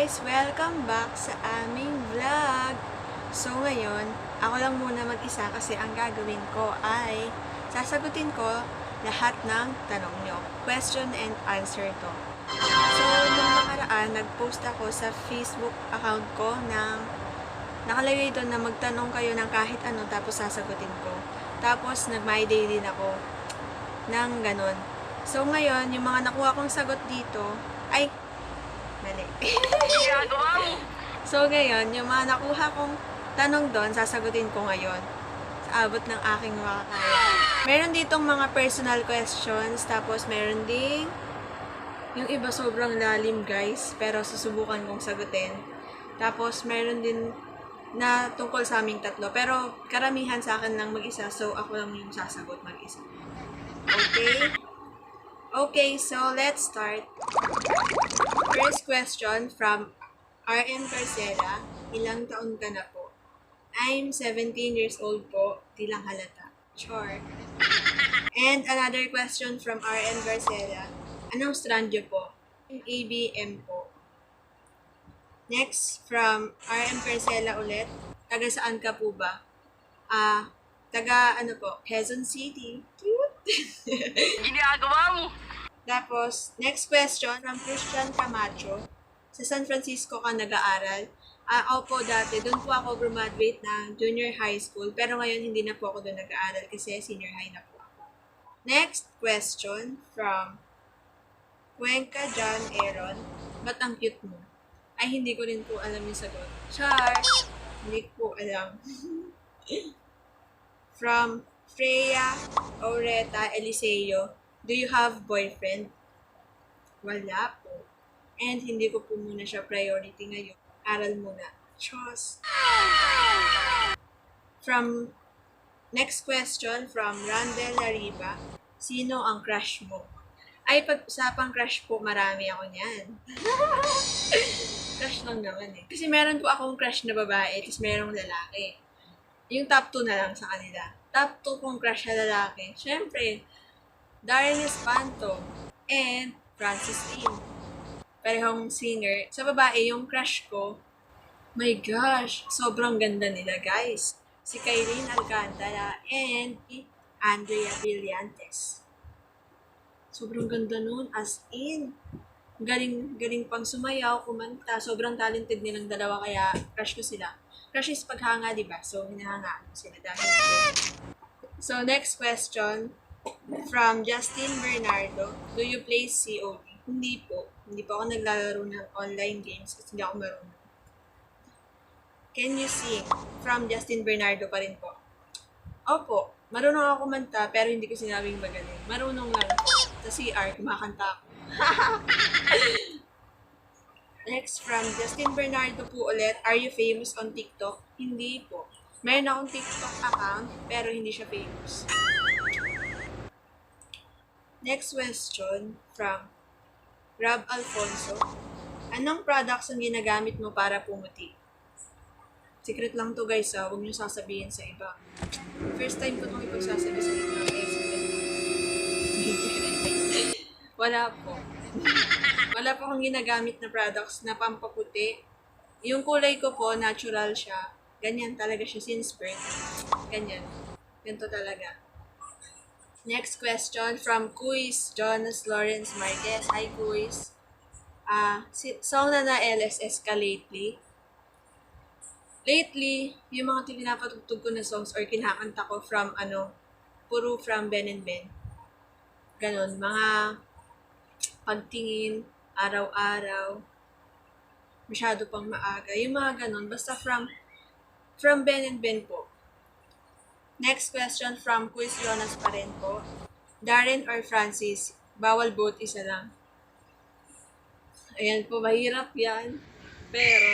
guys! Welcome back sa aming vlog! So ngayon, ako lang muna mag-isa kasi ang gagawin ko ay sasagutin ko lahat ng tanong nyo. Question and answer to. So, nung nakaraan, nag-post ako sa Facebook account ko ng nakalagay doon na magtanong kayo ng kahit ano tapos sasagutin ko. Tapos, nag-my day din ako ng ganon. So, ngayon, yung mga nakuha kong sagot dito ay mali. So, ngayon, yung mga nakuha kong tanong doon, sasagutin ko ngayon. Sa abot ng aking makakaya. Meron ditong mga personal questions, tapos meron ding yung iba sobrang lalim, guys, pero susubukan kong sagutin. Tapos, meron din na tungkol sa aming tatlo, pero karamihan sa akin lang mag-isa, so ako lang yung sasagot mag-isa. Okay? Okay, so let's start. First question from R.M. Carcela. Ilang taon ka na po? I'm 17 years old po. Di lang halata. Sure. And another question from R.M. Carcela. Anong strand nyo po? ABM po. Next, from R.M. Carcela ulit. Taga saan ka po ba? Taga ano po? Quezon City. Cute. Ginagawa mo! Tapos, next question from Christian Camacho. Sa San Francisco ka nag-aaral? Opo, dati. Doon po ako graduate ng junior high school. Pero ngayon, hindi na po ako doon nag-aaral kasi senior high na po ako. Next question from Cuenca John Aaron. Ba't ang cute mo? Ay, hindi ko rin po alam yung sagot. Char! Hindi ko po alam. From Freya Aureta Eliseo. Do you have boyfriend? Wala po. And hindi ko po muna siya priority ngayon. Aral muna. Trust. From next question from Randel Lariba. Sino ang crush mo? Ay, pag-usapang crush po, marami ako niyan. Crush lang naman eh. Kasi meron po akong crush na babae, tapos merong lalaki. Yung top 2 na lang sa kanila. Top 2 kong crush na lalaki. Siyempre, Darren Espanto and Francis Lim. Parehong singer. Sa babae, yung crush ko, my gosh, sobrang ganda nila, guys. Si Kylene Alcantara and Andrea Brillantes. Sobrang ganda nun, as in. Galing pang sumayaw, kumanta. Sobrang talented nilang dalawa, kaya crush ko sila. Crush is paghanga, diba? So, hinahangaan ko sila dahil So, next question. From Justin Bernardo, do you play COD? Hindi po. Hindi po ako naglalaro ng online games kasi hindi ako marunong. Can you sing? From Justin Bernardo pa rin po. Opo. Marunong ako kumanta pero hindi ko sinabing magaling. Marunong lang po. Sa CR, kumakanta ako. Next, from Justin Bernardo po ulit, are you famous on TikTok? Hindi po. Mayroon akong TikTok account pero hindi siya famous. Next question from Rob Alfonso. Anong products ang ginagamit mo para pumuti? Secret lang to, guys, ha. Huwag niyo sasabihin sa iba. First time ko itong ipagsasabi sa iba. Wala po. Wala po akong ginagamit na products na pampaputi. Yung kulay ko po, natural siya. Ganyan talaga siya since birth. Ganyan. Ganito talaga. Next question from Kuis Jonas Lawrence Marquez. Hi, Kuis. Song na LSS ka lately? Lately, yung mga pinapatugtog ko na songs or kinakanta ko from puro from Ben and Ben. Ganon, mga pagtingin, araw-araw, masyado pang maaga. Yung mga ganon, basta from Ben and Ben po. Next question from Quiz Jonas pa rin po. Darren or Francis? Bawal both, isa lang. Ayan po, mahirap yan. Pero,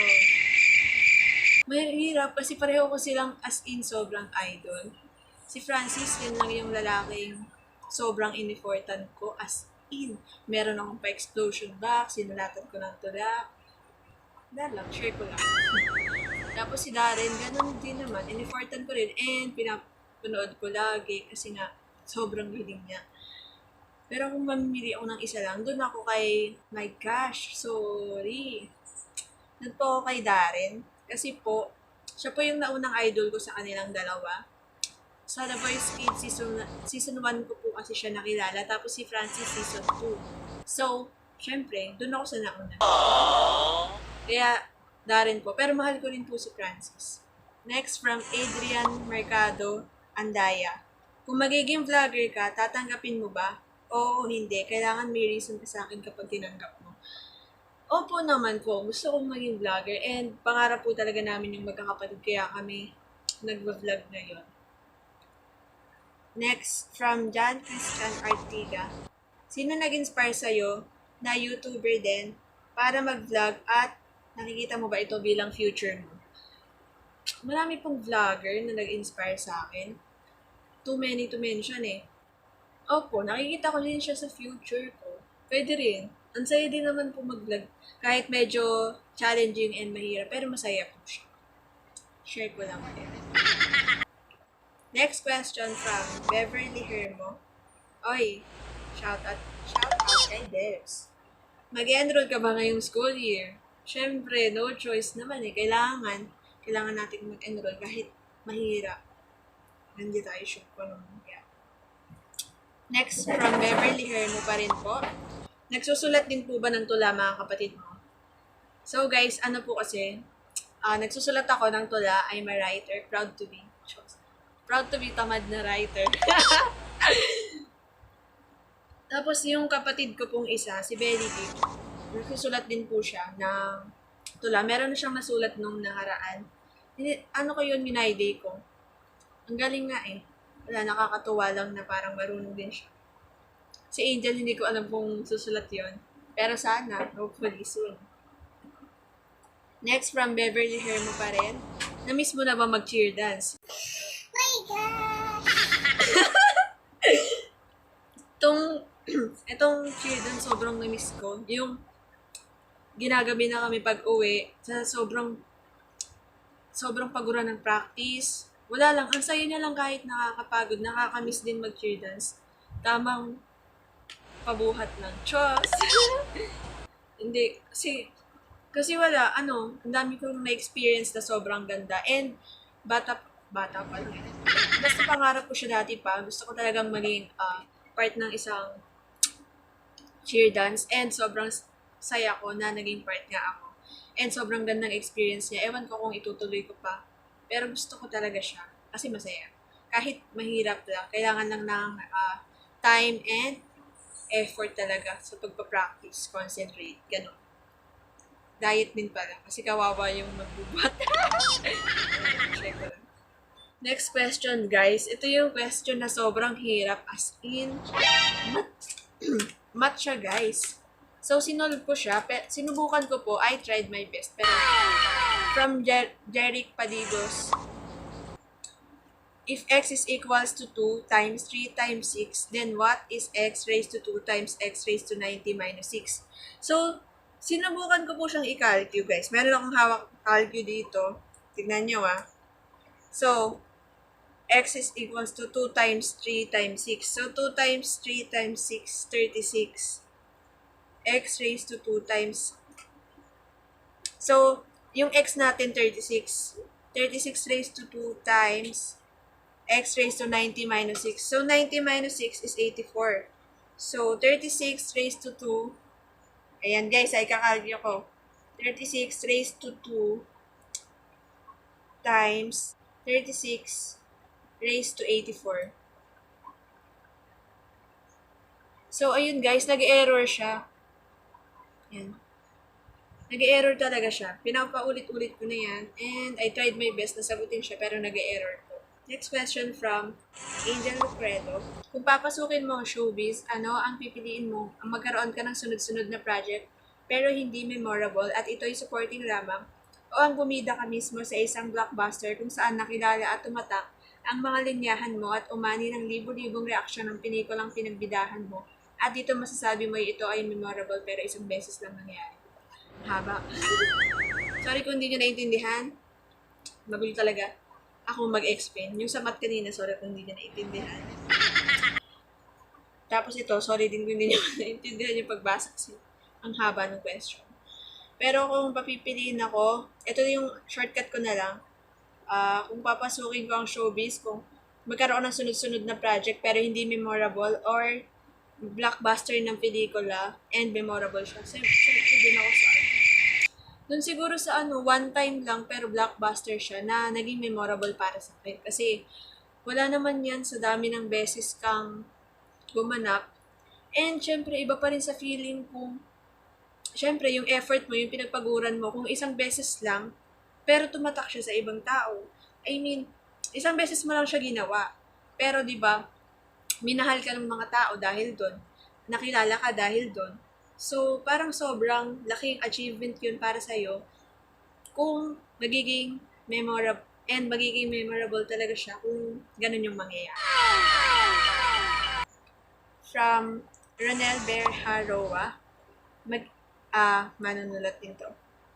mahirap kasi pareho ko silang as in sobrang idol. Si Francis, yun lang yung lalaking sobrang in-important ko as in. Meron akong pa-explosion box, sinulatan ko ng tula. Dahil lang, share ko lang. Tapos si Darren, ganun din naman. In-important ko rin and pinapanood ko lagi kasi nga sobrang galing niya. Pero kung mamimili ako ng isa lang, doon ako kay, my gosh, sorry. Doon po ako kay Darren. Kasi po, siya po yung naunang idol ko sa kanilang dalawa. Sa The Voice Kids season 1 ko po kasi siya nakilala. Tapos si Francis season 2. So, syempre, doon ako sa nauna. Kaya, Darren po. Pero mahal ko rin po si Francis. Next, from Adrian Mercado Andaya. Kung magiging vlogger ka, tatanggapin mo ba? Oo o hindi. Kailangan may reason ka sa akin kapag tinanggap mo. Opo naman po. Gusto kong maging vlogger and pangarap po talaga namin yung magkakapatid kaya kami nagva-vlog ngayon. Next, from John Christian Artiga. Sino nag-inspire sa'yo na YouTuber din para mag-vlog at nakikita mo ba ito bilang future mo? Marami pong vlogger na nag-inspire sa akin. Too many to mention eh. Opo, nakikita ko din siya sa future ko. Pwede rin. Ang saya din naman po mag-vlog. Kahit medyo challenging and mahirap, pero masaya po siya. Share ko lang din. Next question from Beverly Hermo. Oy, shout out kay Devs. Mag-enroll ka ba ngayong school year? Siyempre, no choice naman eh. Kailangan natin mag-enroll kahit mahirap. Nandiyan tayo shoot ko naman. Yeah. Next, from Beverly Hermo pa rin po. Nagsusulat din po ba ng tula mga kapatid mo? So guys, ano po kasi, nagsusulat ako ng tula. I'm a writer, proud to be tamad na writer. Tapos yung kapatid ko pong isa, si Belly Dick, nagsusulat din po siya ng tula. Meron na siyang nasulat nung nakaraan. Ano ko yun, minayday ko. Ang galing nga eh. Wala, nakakatuwa lang na parang marunong din siya. Si Angel, hindi ko alam kung susulat yon. Pero sana, hopefully soon. Next, from Beverly Hermo pa rin. Na-miss mo na ba mag-cheer dance? My God! Itong cheer dance, sobrang na-miss ko. Yung ginagabi na kami pag-uwi, sa sobrang pagura ng practice. Wala lang, ang saya niya lang kahit nakakapagod, nakakamiss din mag-cheer dance. Tamang pabuhat lang. Chos! Hindi, kasi wala, ang dami kong na-experience na sobrang ganda. And, bata pa lang. Basta pangarap ko siya dati pa. Gusto ko talagang maging part ng isang cheer dance. And sobrang saya ko na naging part nga ako. And sobrang gandang experience niya. Ewan ko kung itutuloy ko pa. Pero gusto ko talaga siya. Kasi masaya. Kahit mahirap lang. Kailangan lang ng time and effort talaga sa pagpa-practice. Concentrate. Ganon. Diet din pala. Kasi kawawa yung magbubuhat. Check ko lang. Next question, guys. Ito yung question na sobrang hirap. As in, mat siya, guys. So, sinolve ko siya. Sinubukan ko po. I tried my best. Pero, from Jeric Padigos, if x is equals to 2 times 3 times 6, then what is x raised to 2 times x raised to 90 minus 6? So, sinubukan ko po siyang i-calculate, guys. Meron akong hawak calculate dito. Tignan nyo, So, x is equals to 2 times 3 times 6. So, 2 times 3 times 6, 36. X raised to 2 times. So, yung x natin, 36. 36 raised to 2 times x raised to 90 minus 6. So, 90 minus 6 is 84. So, 36 raised to 2. Ayan, guys, ay kakalyo ko. 36 raised to 2 times 36 raised to 84. So, ayun guys, nag-error siya. Ayan. Nag-error talaga siya. Pinapaulit-ulit ko na yan. And I tried my best na sagutin siya, pero nag-error ko. Next question from Angel Lucredo. Kung papasukin mo ang showbiz, ano ang pipiliin mo? Ang magkaroon ka ng sunod-sunod na project, pero hindi memorable at ito'y supporting lamang? O ang bumida ka mismo sa isang blockbuster kung saan nakilala at tumatak ang mga linyahan mo at umani ng libo-libong reaksyon ng pinikulang pinagbidahan mo, at dito masasabi mo ito ay memorable pero isang beses lang nangyari? Haba. Sorry kung hindi nyo naintindihan. Magulo talaga ako mag-explain. Yung sa math kanina, sorry kung hindi nyo naintindihan. Tapos ito, sorry din kung hindi nyo naintindihan yung pagbasa kasi ang haba ng question. Pero kung papipiliin ako, ito yung shortcut ko na lang. Kung papasukin ko ang showbiz, kung magkaroon ng sunod-sunod na project pero hindi memorable or blockbuster ng pelikula and memorable siya. Siyempre din ako sa doon siguro sa one time lang pero blockbuster siya na naging memorable para sa akin. Kasi wala naman yan sa dami ng beses kang gumanap. And syempre, iba pa rin sa feeling kung syempre, yung effort mo, yung pinagpaguran mo, kung isang beses lang, pero tumatak siya sa ibang tao. I mean, isang beses mo lang siya ginawa. Pero, di ba, minahal ka ng mga tao dahil doon. Nakilala ka dahil doon. So, parang sobrang laking achievement yun para sa'yo kung magiging memorable talaga siya kung ganun yung mangyayari. From Ronel Berharoa, manunulat din to.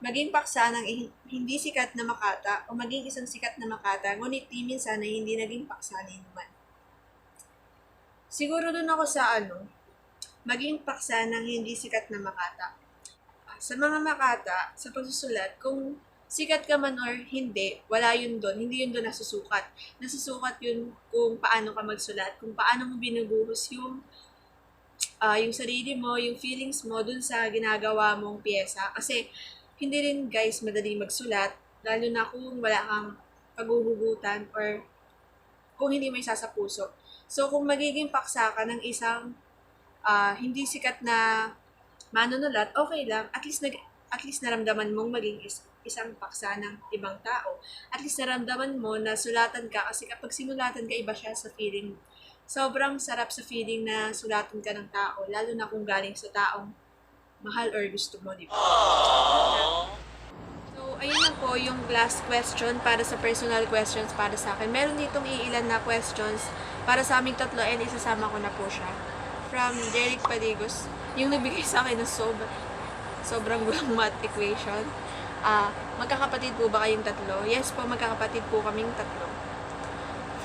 Maging paksa ng hindi sikat na Makata o maging isang sikat na Makata, ngunit di minsan ay hindi naging paksa ni naman. Siguro dun ako sa maging paksa ng hindi sikat na Makata. Sa mga Makata, sa pagsusulat, kung sikat ka man or hindi, wala yun doon. Hindi yun doon nasusukat. Nasusukat yun kung paano ka magsulat, kung paano mo binubuhos yung sarili mo, yung feelings mo dun sa ginagawa mong piyesa. Kasi hindi rin guys madali magsulat, lalo na kung wala kang paghuhugutan or kung hindi may isa sa puso. So kung magiging paksa ka ng isang hindi sikat na manunulat, okay lang. At least naramdaman mong maging isang paksa ng ibang tao. At least naramdaman mo na sulatan ka kasi kapag sinulatan ka, iba siya sa feeling. Sobrang sarap sa feeling na sulatan ka ng tao, lalo na kung galing sa taong mahal or gusto mo, di ba? So, ayun na po yung last question para sa personal questions para sa akin. Meron ditong iilan na questions para sa aming tatlo and isasama ko na po siya. From Derek Paligos, yung nagbigay sa akin ng sobrang gulang math equation. Magkakapatid po ba kayong tatlo? Yes po, magkakapatid po kaming tatlo.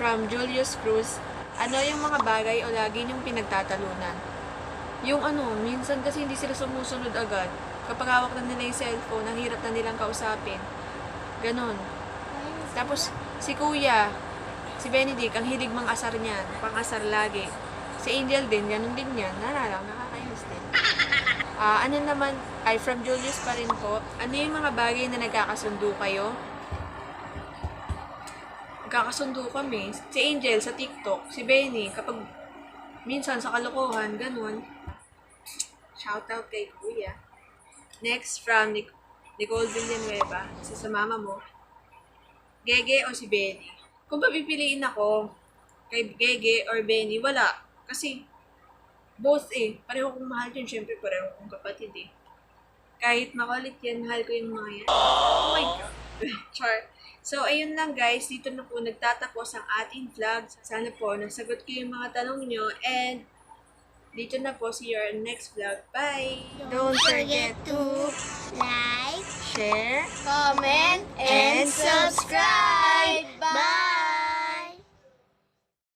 From Julius Cruz, ano yung mga bagay o lagi niyong pinagtatalunan? Yung minsan kasi hindi sila sumusunod agad. Kapag hawak na nila yung cellphone, ang hirap na nilang kausapin. Ganon. Tapos, si Kuya, si Benedict, ang hilig mang asar niyan. Pang-asar lagi. Si Angel din, ganun din yan. Nakakayos din. From Julius pa rin po, ano yung mga bagay na nagkakasundo kayo? Nagkakasundo kami. Si Angel sa TikTok, si Benny, kapag minsan sa kalokohan, ganun. Shoutout kay Kuya. Next, from Nicole Villanueva, sa mama mo, Gege o si Benny? Kung papipiliin ako kay Gege or Benny, wala. Kasi, both pareho kong mahal yun. Siyempre, pareho kong kapatid Kahit makulit yan, mahal ko yung mga yan. Oh my God. Char. So, ayun lang guys. Dito na po nagtatapos ang ating vlog. Sana po, nasagot ko yung mga tanong nyo. And, dito na po see your next vlog. Bye! Don't forget to like, Share, comment, and subscribe. Bye!